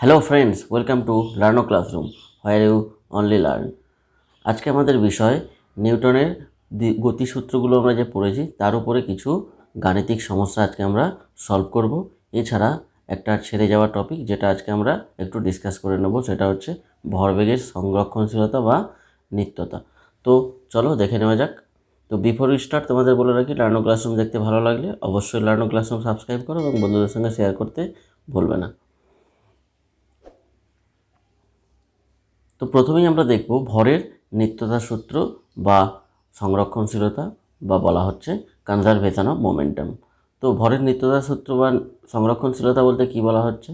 Hello friends, welcome to Learno classroom where you only learn. আজকে আমাদের বিষয় নিউটনের গতিসূত্রগুলো আমরা যে পড়েছি তার উপরে কিছু গাণিতিক সমস্যা আজকে আমরা সলভ করব। এছাড়া একটা ছেড়ে যাওয়া টপিক যেটা আজকে আমরা একটু ডিসকাস করে নেব, সেটা হচ্ছে ভরবেগের সংরক্ষণশীলতা বা নিত্যতা। তো চলো দেখে নেওয়া যাক। তো বিফোর স্টার্ট তোমাদের বলে রাখি, লার্নো ক্লাসরুম দেখতে ভালো লাগলে অবশ্যই লার্নো ক্লাসরুম সাবস্ক্রাইব করো এবং বন্ধুদের সঙ্গে শেয়ার করতে ভুলবে না। তো প্রথমেই আমরা দেখব ভরের নিত্যতা সূত্র বা সংরক্ষণশীলতা, বা বলা হচ্ছে কনজারভেশন অফ মোমেন্টাম। তো ভরের নিত্যতা সূত্র বা সংরক্ষণশীলতা বলতে কি বলা হচ্ছে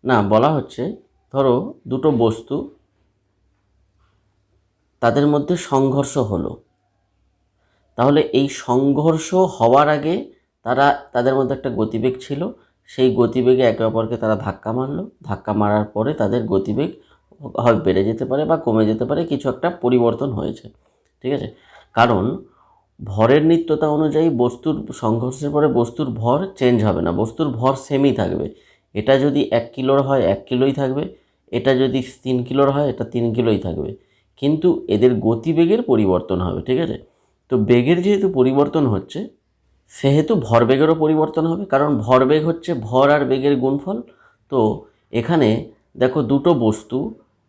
না, বলা হচ্ছে ধরো দুটো বস্তু, তাদের মধ্যে সংঘর্ষ হলো, তাহলে এই সংঘর্ষ হওয়ার আগে তাদের মধ্যে একটা গতিবেগ ছিল, সেই গতিবেগে একে অপরকে তারা ধাক্কা মারলো, ধাক্কা মারার পরে তাদের গতিবেগ হয় বেড়ে যেতে পারে বা কমে যেতে পারে, কিছু একটা পরিবর্তন হয়েছে, ঠিক আছে। কারণ ভরের নিত্যতা অনুযায়ী বস্তুর সংঘর্ষের পরে বস্তুর ভর চেঞ্জ হবে না, বস্তুর ভর সেমই থাকবে। এটা যদি 1 কিলোর হয় 1 কিলোই থাকবে, এটা যদি 3 কিলোর হয় এটা 3 কিলোই থাকবে, কিন্তু এদের গতিবেগের পরিবর্তন হবে, ঠিক আছে। তো বেগের যেহেতু পরিবর্তন হচ্ছে, সেহেতু ভরবেগেরও পরিবর্তন হবে, কারণ ভরবেগ হচ্ছে ভর আর বেগের গুণফল। তো এখানে দেখো দুটো বস্তু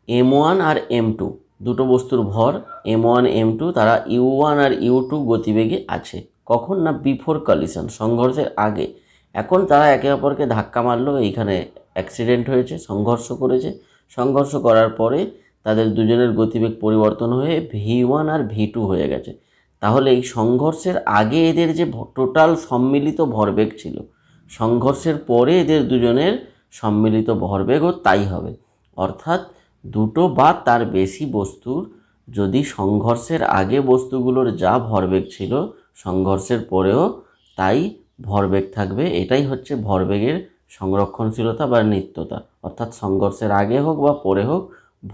m1 আর m2, দুটো বস্তুর ভর m1 m2, তারা u1 আর u2 গতিবেগে আছে। কখন না, বিফোর কলিশন, সংঘর্ষের আগে। এখন তারা একে অপরকে ধাক্কা মারলো, এইখানে অ্যাক্সিডেন্ট হয়েছে, সংঘর্ষ করেছে। সংঘর্ষ করার পরে তাদের দুজনের গতিবেগ পরিবর্তন হয়ে v1 আর v2 হয়ে গেছে। তাহলে এই সংঘর্ষের আগে এদের যে টোটাল সম্মিলিত ভরবেগ ছিল, সংঘর্ষের পরে এদের দুজনের সম্মিলিত ভরবেগও তাই হবে। অর্থাৎ দুটো বা তার বেশি বস্তুর যদি সংঘর্ষের আগে বস্তুগুলোর যা ভরবেগ ছিল, সংঘর্ষের পরেও তাই ভরবেগ থাকবে। এটাই হচ্ছে ভরবেগের সংরক্ষণশীলতা বা নিত্যতা। অর্থাৎ সংঘর্ষের আগে হোক বা পরে হোক,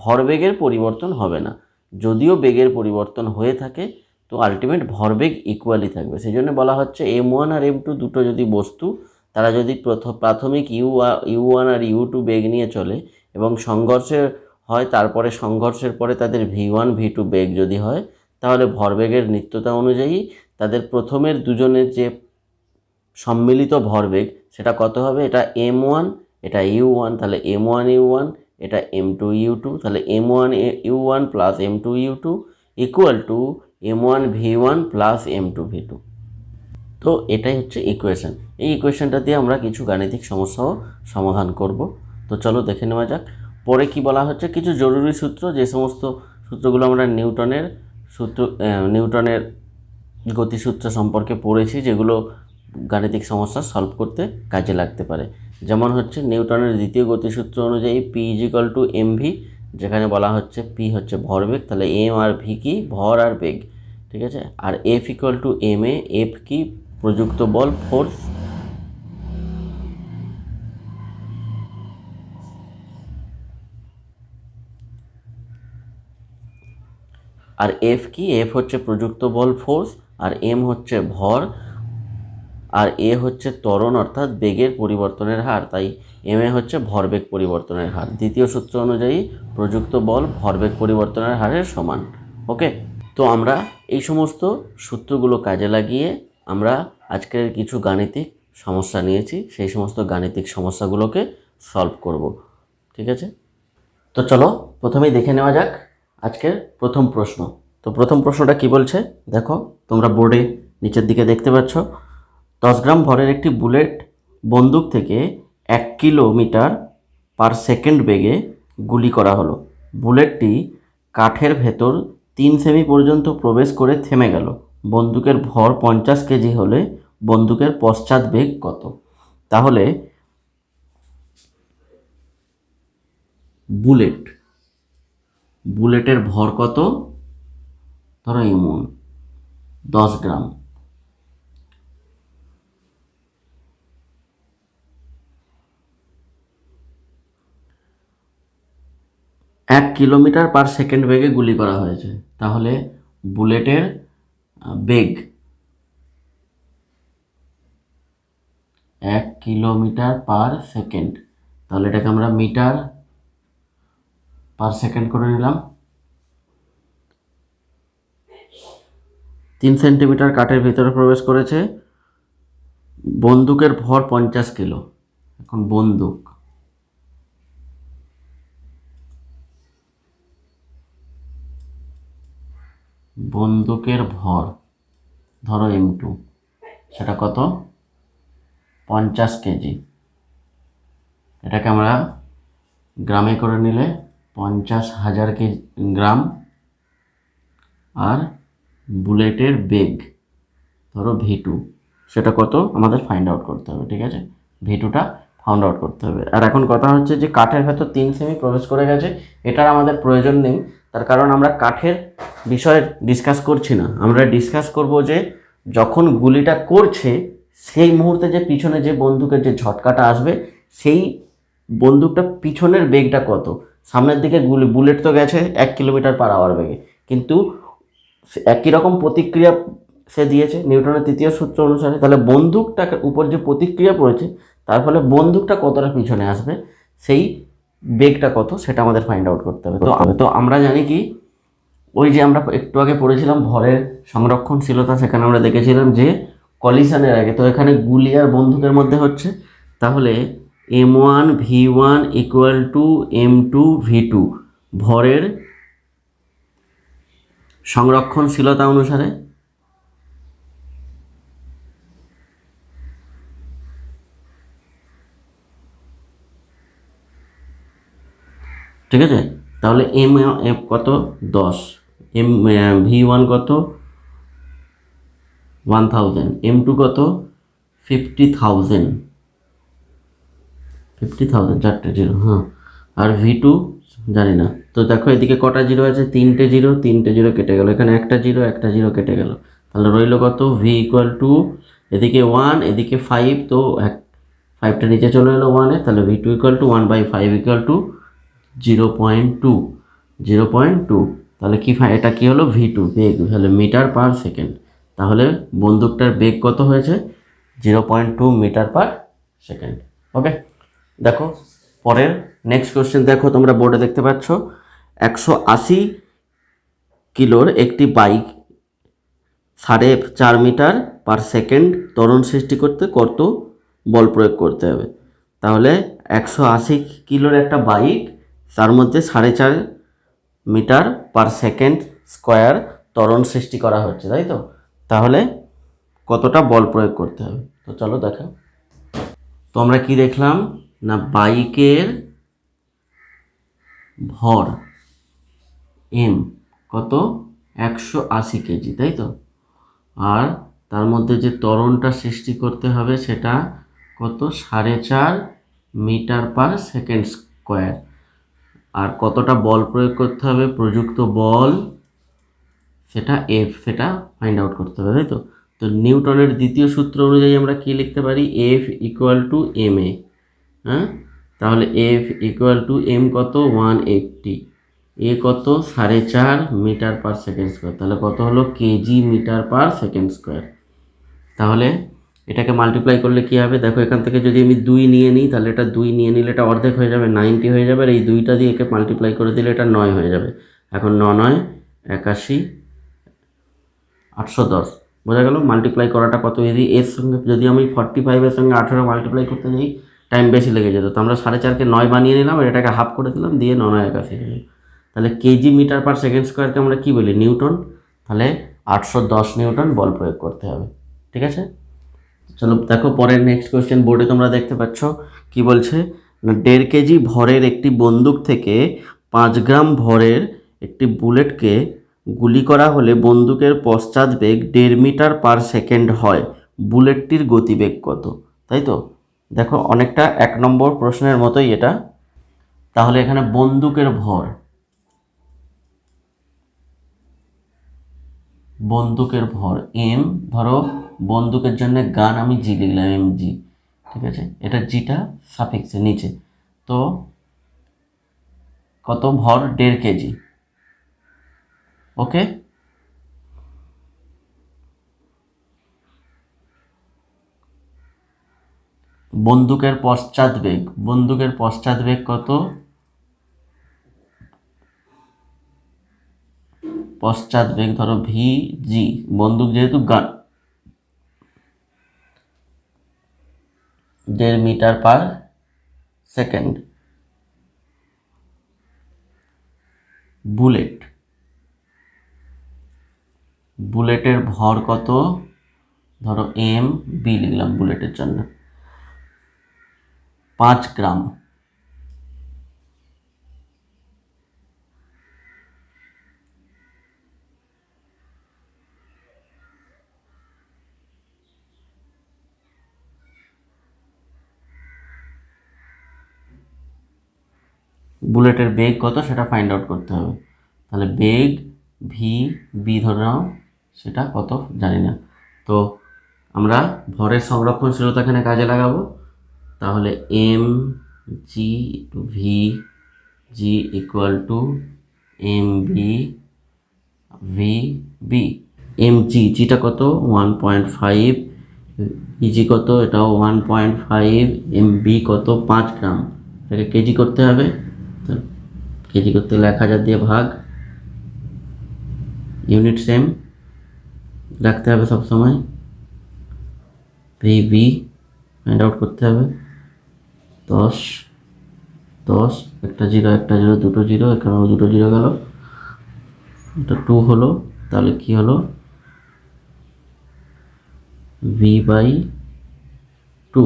ভরবেগের পরিবর্তন হবে না। যদিও বেগের পরিবর্তন হয়ে থাকে, তো আলটিমেট ভরবেগ ইকুয়ালি থাকবে। সেই জন্য বলা হচ্ছে m1 আর m2 দুটো যদি বস্তু, তারা যদি প্রাথমিক u1 আর u2 বেগ নিয়ে চলে এবং সংঘর্ষের হয়, তারপরে সংঘর্ষের পরে তাদের v1 v2 বেগ যদি হয়, তাহলে ভরবেগের নিত্যতা অনুযায়ী তাদের প্রথমের দুজনের যে সম্মিলিত ভরবেগ সেটা কত হবে, এটা m1 এটা u1, তাহলে m1 u1, এটা m2 u2, তাহলে m1 u1 plus m2 u2 equal to m1 v1 plus m2 v2। তো এটাই হচ্ছে ইকুয়েশন। এই ইকুয়েশনটা দিয়ে আমরা কিছু গাণিতিক সমস্যাও সমাধান করব। তো চলো দেখে নেওয়া যাক। পরে কি বলা হচ্ছে, কিছু জরুরি সূত্র, যে সমস্ত সূত্রগুলো আমরা নিউটনের গতিসূত্র সম্পর্কে পড়েছি, যেগুলো গাণিতিক সমস্যা সলভ করতে কাজে লাগতে পারে। যেমন হচ্ছে নিউটনের দ্বিতীয় গতিসূত্র অনুযায়ী পি ইজিক্যাল টু mv, যেখানে বলা হচ্ছে পি হচ্ছে ভরবেগ, তাহলে এম আর ভি কি, ভর আর বেগ, ঠিক আছে। আর F equal to M A, F কি, প্রযুক্ত বল, ফোর্স। আর এফ কি, এফ হচ্ছে প্রযুক্ত বল ফোর্স, আর এম হচ্ছে ভর, আর এ হচ্ছে ত্বরণ অর্থাৎ বেগের পরিবর্তনের হার, তাই এম এ হচ্ছে ভরবেগ পরিবর্তনের হার। দ্বিতীয় সূত্র অনুযায়ী প্রযুক্ত বল ভরবেগ পরিবর্তনের হারের সমান। ওকে, তো আমরা এই সমস্ত সূত্রগুলো কাজে লাগিয়ে আমরা আজকের কিছু গাণিতিক সমস্যা নিয়েছি, সেই সমস্ত গাণিতিক সমস্যাগুলোকে সলভ করব, ঠিক আছে। তো চলো প্রথমেই দেখে নেওয়া যাক আজকের প্রথম প্রশ্ন। তো প্রথম প্রশ্নটা কি বলছে দেখো, তোমরা বোর্ডে নিচের দিকে দেখতে পাচ্ছ, 10 গ্রাম ভরের একটি বুলেট বন্দুক থেকে 1 কিলোমিটার পার সেকেন্ড বেগে গুলি করা হলো। বুলেটটি কাঠের ভেতর 3 সেমি পর্যন্ত প্রবেশ করে থেমে গেল। বন্দুকের ভর 50 কেজি হলে বন্দুকের পশ্চাৎ বেগ কত? তাহলে বুলেটের ভর কত, ধরো এমন 10 গ্রাম, 1 কিলোমিটার পার সেকেন্ড বেগে গুলি করা হয়েছে, তাহলে বুলেটের বেগ 1 কিলোমিটার পার সেকেন্ড, তাহলে এটাকে আমরা মিটার পার সেকেন্ড করে নিলাম। 3 সেন্টিমিটার কাঠের ভিতরে প্রবেশ করেছে, বন্দুকের ভর 50 কিলো। এখন বন্দুকের ভর ধরো M2, সেটা কত? 50 কেজি। এটাকে আমরা গ্রামে করে নিলে 50,000 গ্রাম। আর বুলেটের বেগ ধরো V2, সেটা কত আমাদের ফাইন্ড আউট করতে হবে। ঠিক আছে, V2টা ফাইন্ড আউট করতে হবে। আর এখন কথা হচ্ছে যে কাঠের ভেতর 3 সেমি প্রবেশ করে গেছে, এটার আমাদের প্রয়োজন নেই, তার কারণ আমরা কাঠের বিষয়ে ডিসকাস করছি না। আমরা ডিসকাস করব যে যখন গুলিটা করছে সেই মুহূর্তে যে পিছনে যে বন্দুকের যে ঝটকাটা আসবে, সেই বন্দুকটা পিছনের বেগটা কত। সামনের দিকে বুলেট তো গেছে 1 কিলোমিটার পার আওয়ার বেগে, কিন্তু একই রকম প্রতিক্রিয়া সে দিয়েছে নিউটনের তৃতীয় সূত্র অনুসারে। তাহলে বন্দুকটার উপর যে প্রতিক্রিয়া পড়েছে তার ফলে বন্দুকটা কতটা পিছনে আসবে, সেই বেগটা কত, সেটা আমাদের ফাইন্ড আউট করতে হবে। তো আমরা জানি কি, ওই যে আমরা একটু আগে পড়েছিলাম ভরের সংরক্ষণশীলতা, সেখানে আমরা দেখেছিলাম যে কলিশনের আগে তো এখানে গুলি আর বন্দুকের মধ্যে হচ্ছে, তাহলে M1V1 ইকুয়াল টু M2V2 ভরের সংরক্ষণশীলতা অনুসারে। ঠিক আছে, তাহলে কত? 10। V1 কত? 1000। M2 কত? 50,000। 50,000, 4টে জিরো, হ্যাঁ। আর V2 জানি না। তো দেখো এদিকে কটা জিরো আছে? 3টে জিরো, 3টে জিরো কেটে গেল, এখানে একটা জিরো, একটা জিরো কেটে গেল, তাহলে রইল কত? V ইকুয়াল টু এদিকে 1, এদিকে 5, তো 5টা নিচে চলে এলো 1-এ, তাহলে V2 equal to 1/5 equal to 0.2। 0.2, তাহলে কি এটা কি হলো? V2 বেগ, তাহলে মিটার পার সেকেন্ড। তাহলে বন্দুকটার বেগ কত হয়েছে? 0.2 মিটার পার সেকেন্ড। ওকে, দেখো পরের নেক্সট কোশ্চেন। দেখো তোমরা বোর্ডে দেখতে পাচ্ছ 180 কিলোর একটি বাইক 4.5 মিটার পার সেকেন্ড ত্বরণ সৃষ্টি করতে কত বল প্রয়োগ করতে হবে? তাহলে 180 কিলোর একটা বাইক, তার মধ্যে 4.5 মিটার পার সেকেন্ড স্কোয়ার ত্বরণ সৃষ্টি করা হচ্ছে, তাই তো? তাহলে কতটা বল প্রয়োগ করতে হবে? তো চলো দেখো। তো আমরা কি দেখলাম না, বাইকের ভর M কত? 180 কেজি, তাই তো? আর তার মধ্যে যে ত্বরণটা সৃষ্টি করতে হবে সেটা কত? 4.5 মিটার পার সেকেন্ড স্কোয়ার। আর কতটা বল প্রয়োগ করতে হবে? প্রযুক্ত বল সেটা F, সেটা ফাইন্ড আউট করতে হবে, তাই তো? তো নিউটনের দ্বিতীয় সূত্র অনুযায়ী আমরা কি লিখতে পারি? F equal to ma। হ্যাঁ, তাহলে F ইকুয়াল টু M কত? 180, এ কত? 4.5 মিটার পার সেকেন্ড স্কোয়ার, তাহলে কত হলো? KG metre per second square. তাহলে এটাকে মাল্টিপ্লাই করলে কি হবে? দেখো এখান থেকে যদি আমি 2 নিয়ে নিই, তাহলে এটা 2 নিয়ে নিলে এটা অর্ধেক হয়ে যাবে, 90 হয়ে যাবে। আর এই 2টা দিয়ে একে মাল্টিপ্লাই করে দিলে এটা 9 হয়ে যাবে। এখন 9 81, 810। বোঝা গেল মাল্টিপ্লাই করাটা কত ইজি। এর সঙ্গে যদি আমি 45-এর সঙ্গে 18 মাল্টিপ্লাই করতে যাই টাইম বেশি লেগে যেত, তো আমরা 4.5কে 9 বানিয়ে নিলাম, আর এটাকে হাফ করে দিলাম, দিয়ে 981 হয়ে গেল। তাহলে কেজি মিটার পার সেকেন্ড স্কোয়ারকে আমরা কী বলি? নিউটন। তাহলে 810 নিউটন বল প্রয়োগ করতে হবে। ঠিক আছে, চলো দেখো পরের নেক্সট কোয়েশ্চেন। বোর্ডে তোমরা দেখতে পাচ্ছ কি বলছে না, 1.5 কেজি ভরের একটি বন্দুক থেকে 5 গ্রাম ভরের একটি বুলেটকে গুলি করা হলে বন্দুকের পশ্চাৎবেগ 1.5 মিটার পার সেকেন্ড হয়, বুলেটটির গতিবেগ কত? তাই তো, দেখো অনেকটা 1 নম্বর প্রশ্নের মতোই এটা। তাহলে এখানে বন্দুকের ভর M, ধরো বন্দুকের জন্য গান আমি জি লিখলাম, MG। ঠিক আছে, এটা জিটা সাফিক্সে নিচে, তো কত? ভর 1.5 কেজি। ওকে, বন্দুকের পশ্চাৎবেগ কত? পশ্চাৎ বেগ ধরো ভি জি, বন্দুক যেহেতু গান, 1.5 মিটার পার সেকেন্ড। বুলেটের ভর কত, ধরো এম বি লিখলাম বুলেটের জন্য, 5 গ্রাম। বুলেটের বেগ কত সেটা ফাইন্ড আউট করতে হবে। তাহলে বেগ ভি বি ধরে নাও, সেটা কত জানি না। তো আমরা ভরের সংরক্ষণশীলতা এখানে কাজে লাগাবো। তাহলে M G to V G equal to M B V B. M জিটা কত 1.5, ইজি কত এটাও 1.5, এম বি কত 5 গ্রাম। এটাকে কেজি করতে হবে, কেজি করতে হলে 1000 দিয়ে ভাগ, ইউনিট সেম রাখতে হবে সবসময়। ভি ফাইন্ড আউট করতে হবে, 10 10, একটা জিরো দুটো জিরো, এখানেও দুটো জিরো গেল, এটা 2 হলো। তাহলে কি হলো, V/2।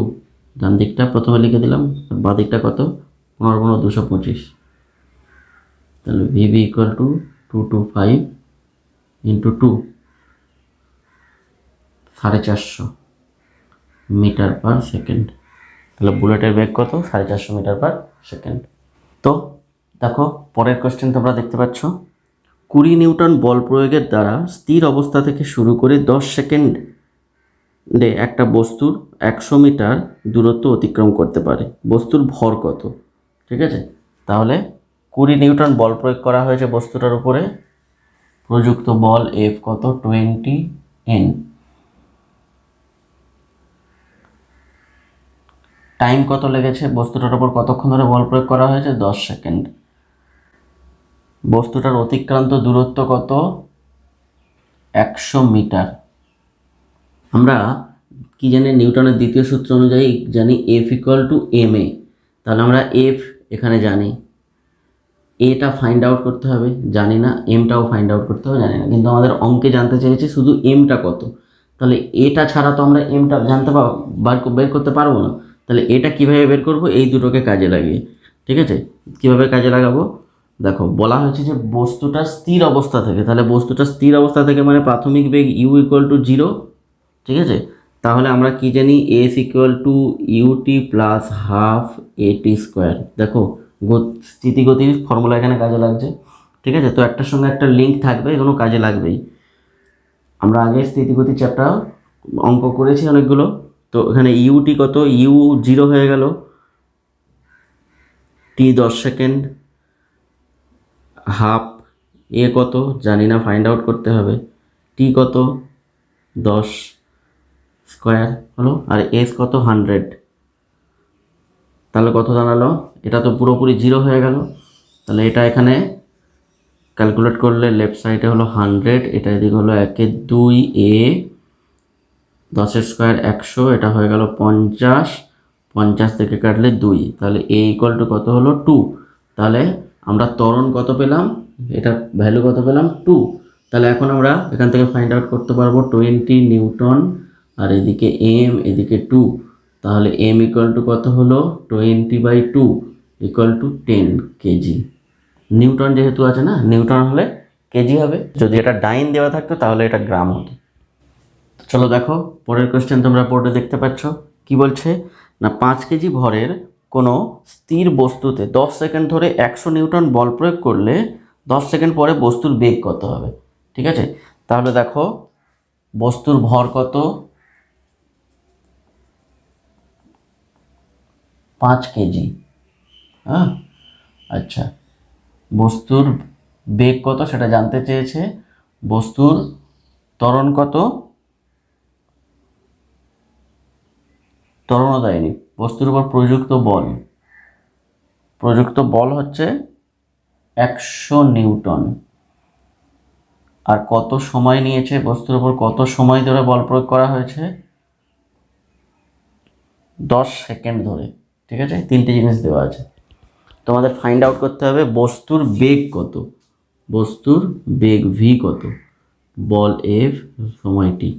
ডান দিকটা প্রথমে লিখে দিলাম, বাঁ দিকটা কত, 15×225। তাহলে VB equal to 225 into 2, 450 metre per second. তাহলে বুলেটের বেগ কত, 450 মিটার পার সেকেন্ড। তো দেখো পরের কোশ্চেন তোমরা দেখতে পাচ্ছ, 20 নিউটন বল প্রয়োগের দ্বারা স্থির অবস্থা থেকে শুরু করে 10 সেকেন্ডে একটা বস্তুর 100 মিটার দূরত্ব অতিক্রম করতে পারে, বস্তুর ভর কত? ঠিক আছে, তাহলে 20 নিউটন বল প্রয়োগ করা হয়েছে বস্তুটার উপরে, প্রযুক্ত বল এফ কত 20 N, টাইম কত লেগেছে, বস্তুটার উপর কতক্ষণ ধরে বল প্রয়োগ করা হয়েছে, 10 সেকেন্ড। বস্তুটার অতিক্রান্ত দূরত্ব কত, 100 মিটার। আমরা কি জানি, নিউটনের দ্বিতীয় সূত্র অনুযায়ী জানি এফ ইকুয়াল টু এম এ। তাহলে আমরা এফ এখানে জানি, এটা ফাইন্ড আউট করতে হবে জানি না, এমটাও ফাইন্ড আউট করতে হবে জানি না, কিন্তু আমাদের অঙ্কে জানতে চেয়েছে শুধু এমটা কত। তাহলে এটা ছাড়া তো আমরা এমটা জানতে বের করতে পারবো না। তাহলে এটা কিভাবে বের করব, এই দুটোকে কাজে লাগিয়ে। ঠিক আছে, কিভাবে কাজে লাগাবো, দেখো বলা হয়েছে যে বস্তুটা স্থির অবস্থা থেকে, তাহলে বস্তুটা স্থির অবস্থা থেকে মানে প্রাথমিক বেগ ইউ ইকুয়াল টু 0। ঠিক আছে, তাহলে আমরা কি জানি, s equal to u t plus half a t square. দেখো স্থিতিগতির ফর্মুলা এখানে কাজে লাগছে। ঠিক আছে, তো একটার সঙ্গে একটা লিঙ্ক থাকবে, এগুলো কাজে লাগবেই। আমরা আগে স্থিতিগতি চ্যাপ্টার অঙ্ক করেছি অনেকগুলো। তো এখানে ইউটি কত, ইউ 0 হয়ে গেল, টি 10 সেকেন্ড, হাফ এ কত জানি না, ফাইন্ড আউট করতে হবে, টি কত 10 স্কোয়ার হলো, আর এস কত 100। তাহলে কত দাঁড়ালো, এটা তো পুরোপুরি 0 হয়ে গেল। তাহলে এটা এখানে ক্যালকুলেট করলে লেফট সাইডে হলো 100, এটা এদিকে হলো 1/2 এ, 10 স্কোয়ার 100, এটা হয়ে গেল 50, 50 থেকে কাটলে 2, তাহলে এ ইকুয়াল টু কত হলো 2। তাহলে আমরা ত্বরণ কত পেলাম, এটা ভ্যালু কত পেলাম 2। তাহলে এখন আমরা এখান থেকে ফাইন্ড আউট করতে পারবো 20 নিউটন, আর এদিকে এম এদিকে 2। তাহলে এম ইকুয়াল টু কত হলো 20/2 ইকুয়াল টু 10 কেজি। নিউটন যেহেতু আছে না, নিউটন হলে কেজি হবে, যদি এটা ডাইন দেওয়া থাকতো তাহলে এটা গ্রাম হতো। চলো দেখো পরের কোশ্চেন তোমরা বোর্ডে দেখতে পাচ্ছ, কি বলছে না 5 কেজি ভরের কোনো স্থির বস্তুতে 10 সেকেন্ড ধরে 100 নিউটন বল প্রয়োগ করলে 10 সেকেন্ড পরে বস্তুর বেগ কত হবে। ঠিক আছে, তাহলে দেখো বস্তুর ভর কত, 5 কেজি। হ্যাঁ, আচ্ছা, বস্তুর বেগ কত সেটা জানতে চেয়েছে, বস্তুর ত্বরণ কত, ত্বরণও দেয়নি, বস্তুর উপর প্রযুক্ত বল হচ্ছে 100 নিউটন। আর কত সময় নিয়েছে, বস্তুর উপর কত সময় ধরে বল প্রয়োগ করা হয়েছে, 10 সেকেন্ড ধরে। ঠিক আছে, তিনটে জিনিস দেওয়া আছে। তোমাদের ফাইন্ড আউট করতে হবে বস্তুর বেগ কত, বস্তুর বেগ ভি কত, বল এফ, সময় টি,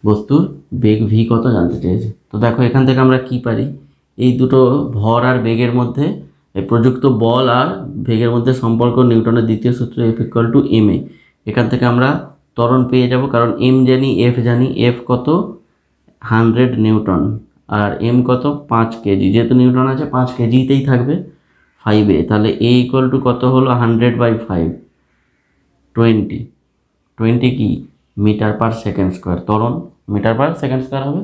বস্তুর বেগ ভি কত জানতে চেয়েছে। তো দেখো এখান থেকে আমরা কি পারি, এই দুটো ভর আর বেগের মধ্যে, এই প্রযুক্ত বল আর বেগের মধ্যে সম্পর্ক নিউটনের দ্বিতীয় সূত্র এফ ইকুয়াল টু এম এ। এখান থেকে আমরা ত্বরণ পেয়ে যাব, কারণ এম জানি, এফ জানি। এফ কত, 100 নিউটন, আর এম কত, 5 কেজি। যেহেতু নিউটন আছে 5 কেজিতেই থাকবে 5 তাহলে এ ইকুয়াল টু কত হলো, 100/5, 20 কি, মিটার পার সেকেন্ড স্কোয়ার। ত্বরণ মিটার পার সেকেন্ড স্কোয়ার হবে।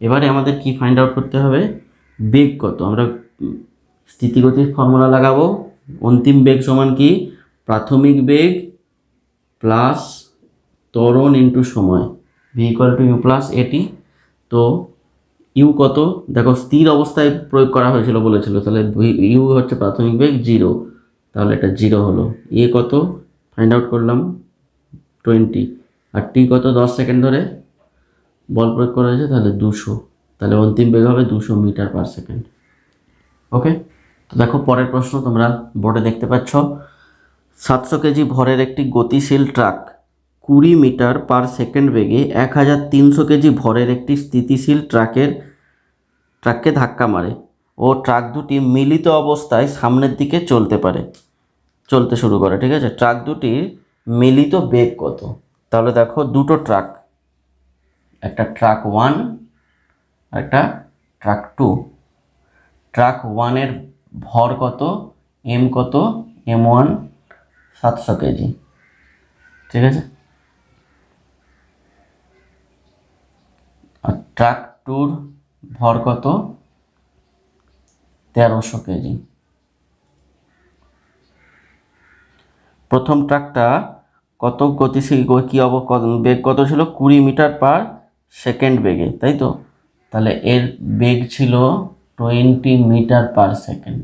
এবারে আমাদের কি ফাইন্ড আউট করতে হবে, বেগ কত। আমরা স্থিতিগতির ফর্মুলা লাগাবো, অন্তিম বেগ সমান কি, প্রাথমিক বেগ প্লাস ত্বরণ ইন্টু সময়, v equal to u plus a t. তো ইউ কত, দেখো স্থির অবস্থায় প্রয়োগ করা হয়েছিল বলেছিল, তাহলে ইউ হচ্ছে প্রাথমিক বেগ 0, তাহলে এটা 0 হলো। এ কত ফাইন্ড আউট করলাম 20, আর টি কত, 10 সেকেন্ড ধরে বল প্রয়োগ করা হয়েছে, তাহলে 200, তাহলে অন্তিম বেগ হবে 200 মিটার পার সেকেন্ড। ওকে, তো দেখো পরের প্রশ্ন তোমরা বোর্ডে দেখতে পাচ্ছ, 700 কেজি ভরের একটি গতিশীল ট্রাক 20 মিটার পার সেকেন্ড বেগে 1300 কেজি ভরের একটি স্থিতিশীল ট্রাককে ধাক্কা মারে ও ট্রাক দুটি মিলিত অবস্থায় সামনের দিকে চলতে শুরু করে। ঠিক আছে, ট্রাক দুটির মিলিত বেগ কত। তাহলে দেখো দুটো ট্রাক, একটা ট্রাক 1 আর একটা ট্রাক 2। ট্রাক 1-এর ভর কত, এম কত, M1 700 কেজি। ঠিক আছে, আর ট্রাক 2-র ভর কত, 1300 কেজি। প্রথম ট্রাকটা কত গতিশীল, বেগ কত ছিল, 20 মিটার পার সেকেন্ড বেগে, তাই তো। তাহলে এর বেগ ছিল 20 মিটার পার সেকেন্ড।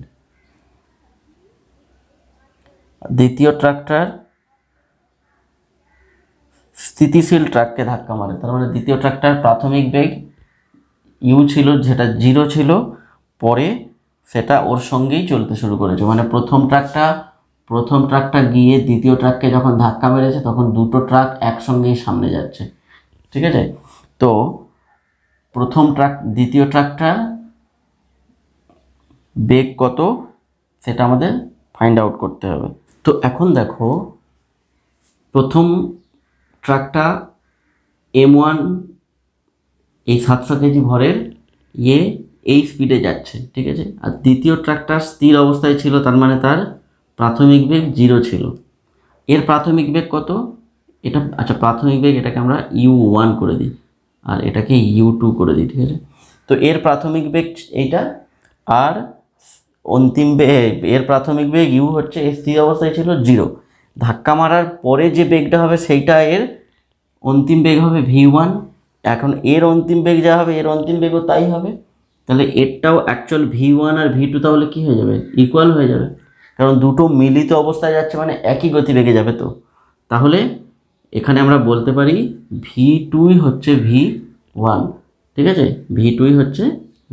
দ্বিতীয় ট্রাকটার স্থিতিশীল ট্রাককে ধাক্কা মারে, তার মানে দ্বিতীয় ট্রাকটার প্রাথমিক বেগ ইউ ছিল, যেটা 0 ছিল, পরে সেটা ওর সঙ্গেই চলতে শুরু করেছে। মানে প্রথম ট্রাকটা গিয়ে দ্বিতীয় ট্রাককে যখন ধাক্কা মেরেছে, তখন দুটো ট্রাক একসঙ্গেই সামনে যাচ্ছে। ঠিক আছে, তো দ্বিতীয় ট্রাকটার বেগ কত সেটা আমাদের ফাইন্ড আউট করতে হবে। তো এখন দেখো প্রথম ট্রাকটা M1 এই 700 কেজি ভরের এই স্পিডে যাচ্ছে। ঠিক আছে, আর দ্বিতীয় ট্রাকটা স্থির অবস্থায় ছিল, তার মানে তার প্রাথমিক বেগ 0 ছিল। এর প্রাথমিক বেগ কত, এটা আচ্ছা প্রাথমিক বেগ এটাকে আমরা U1 করে দিই, আর এটাকে U2 করে দিই। ঠিক আছে, তো এর প্রাথমিক বেগ এইটা, আর অন্তিম বেগ, এর প্রাথমিক বেগ ইউ হচ্ছে, স্থির অবস্থায় ছিল 0, ধাক্কা মারার পরে যে বেগটা হবে সেইটা এর অন্তিম বেগ হবে V1। এখন এর অন্তিম বেগ যা হবে, এর অন্তিম বেগও তাই হবে। তাহলে এরটাও অ্যাকচুয়াল V1 আর V2 তাহলে কী হয়ে যাবে, ইকুয়াল হয়ে যাবে, কারণ দুটো মিলিত অবস্থায় যাচ্ছে, মানে একই গতিবেগে যাবে। তো তাহলে এখানে আমরা বলতে পারি V2 হচ্ছে V1। ঠিক আছে, V2 হচ্ছে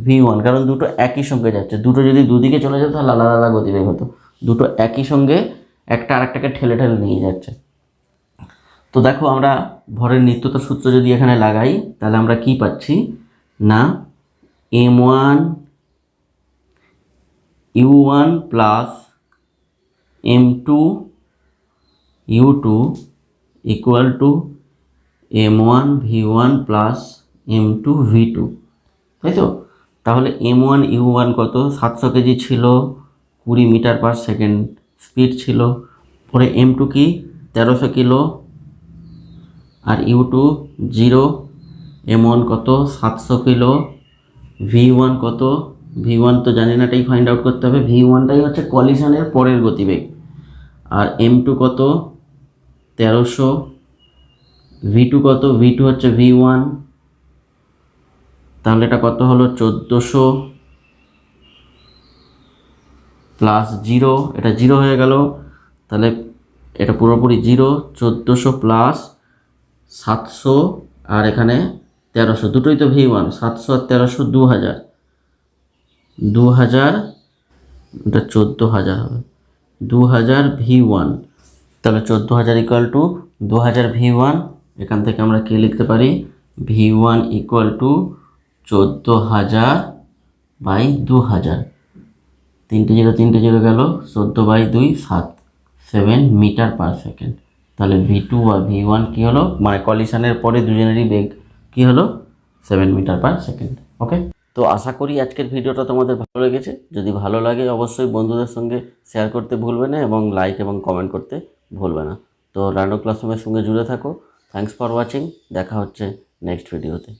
V1, কারণ দুটো একই সঙ্গে যাচ্ছে। দুটো যদি দুদিকে চলে যেত তাহলে আলাদা আলাদা গতিবেগ হতো, দুটো একই সঙ্গে একটা আরেকটাকে ঠেলে ঠেলে নিয়ে যাচ্ছে। তো দেখো আমরা ভরের নিত্যতার সূত্র যদি এখানে লাগাই, তাহলে আমরা কি পাচ্ছি না, M1 U1 plus M2 U2 equal to M1 V1 plus M2 V2, তাই তো। তাহলে M1 U1 কত, 700 কেজি ছিল, 20 মিটার পার সেকেন্ড স্পিড ছিল। পরে M2 কি, 1300 কিলো, আর U2 0। M1 কত, 700 কিলো। V1 কত, V1 তো জানি না, এটাই ফাইন্ড আউট করতে হবে। V1টাই হচ্ছে কলিশনের পরের গতিবেগ। আর M2 কত, 1300। V2 কত, V2 হচ্ছে V1, তাহলে এটা কত হলো, 1400 প্লাস 0, এটা 0 হয়ে গেল। তাহলে এটা পুরোপুরি 0, 1400 প্লাস 700 আর এখানে 1300, দুটোই তো V1, 700 আর 1300 2000, 2000, এটা 14000 হবে, 2000 V1, তাহলে 14000 ইকুয়াল টু 2000 V1। এখান থেকে আমরা কি লিখতে পারি, V1 ইকুয়াল টু 14000 বাই 2000, 3 0 গেল, 14/2 7 মিটার পার সেকেন্ড। তাহলে V2 বা V1 কী হলো, মানে কলিশনের পরে দুজনেরই বেগ কী হলো, 7 মিটার পার সেকেন্ড। ওকে, তো আশা করি আজকের ভিডিওটা তোমাদের ভালো লেগেছে। যদি ভালো লাগে অবশ্যই বন্ধুদের সঙ্গে শেয়ার করতে ভুলবে না এবং লাইক এবং কমেন্ট করতে ভুলবে না। তো রান্ডো ক্লাসরুমের সঙ্গে জুড়ে থাকো। থ্যাঙ্কস ফর ওয়াচিং, দেখা হচ্ছে নেক্সট ভিডিওতে।